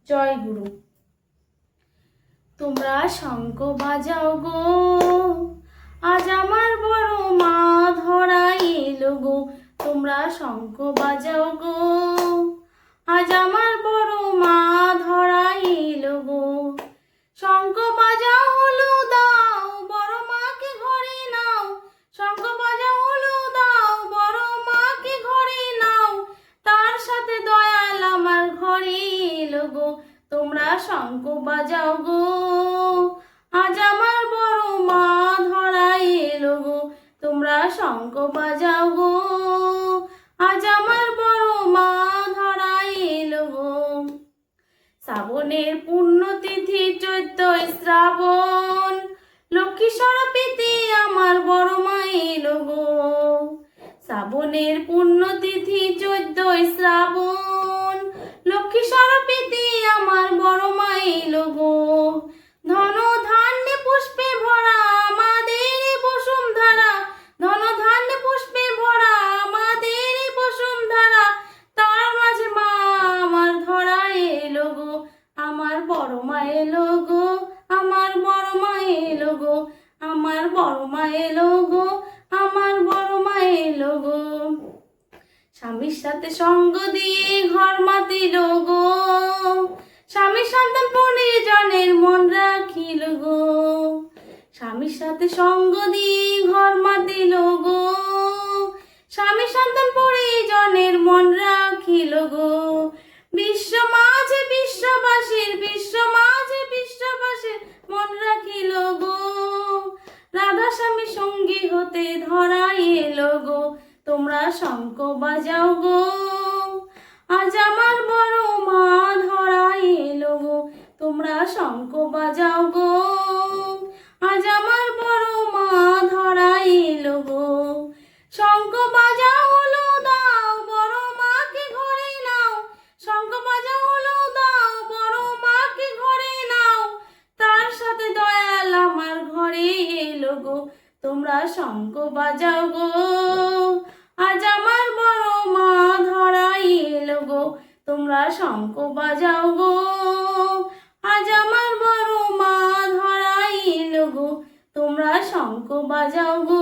জয় গুরু। তোমরা শঙ্খ বাজাও গো, আজ আমার বড় মা ধরা এলো গো। তোমরা শঙ্খ বাজাও গো, আজ আমার বড় মা ধরা এলো গো। শঙ্খ বাজাও হলু দাও, বড় মাকে ঘরে নাও। শঙ্খ বাজাও হলু দাও, বড় মাকে ঘরে নাও। তার সাথে দয়াল আমার ঘরে এলো গো। তোমরা শঙ্খ বাজাও গো, আজ আমার বড় মা ধরা এলো গো। তোমরা শঙ্খ বাজাও গো, আজ আমার বড় মা ধরা এলো গো। শ্রাবণের পুণ্যতিথি 14 শ্রাবণ, লক্ষ্মী সরস্বতী আমার বড় মা এলো গো। শ্রাবণের পুণ্যতিথি 14 শ্রাবণ, লক্ষ্মী সরস্বতী আমার বড় মা এলো গো। ধন ধান্যে পুষ্পে ভরা আমাদের বসুন্ধরা, ধন ধান্যে পুষ্পে ভরা আমাদের বসুন্ধরা। তার মাঝে মা আমার ধরা এলো গো। আমার বড় মা এলো গো, আমার বড় মা এলো গো, আমার বড় মা এলো গো, আমার বড় মা এলো গো। স্বামীর সাথে সঙ্গ দিয়ে ঘর মাতিল গো, স্বামীর সন্তান পরিজনের মন রাখিল গো। স্বামীর সাথে সঙ্গ দিয়ে ঘর মাতিল গো, স্বামীর সন্তান পরিজনের মন রাখিল গো। বিশ্ব মাঝে বিশ্ববাসীর, বিশ্ব মাঝে বিশ্ববাসীর মন রাখিল গো। রাধা স্বামী সঙ্গী হতে ধরা এলো গো। তোমরা শঙ্খ বাজাও গো, আজ আমার বড় মা ধরা এলো গো। তোমরা শঙ্খ বাজাও গো, আজ আমার বড় মা ধরা এলো গো। শঙ্খ বাজাও হলু দাও, বড় মাকে ঘরে নাও। শঙ্খ বাজাও হলু দাও, বড় মাকে ঘরে নাও। তার সাথে দয়াল আমার ঘরে এলো গো। তোমরা শঙ্খ বাজাও গো, আজ আমার বড় মা ধরা এলো গো। তোমরা শঙ্খ বাজাও গো, আজ আমার বড় মা ধরা এলো গো। তোমরা শঙ্খ বাজাও গো।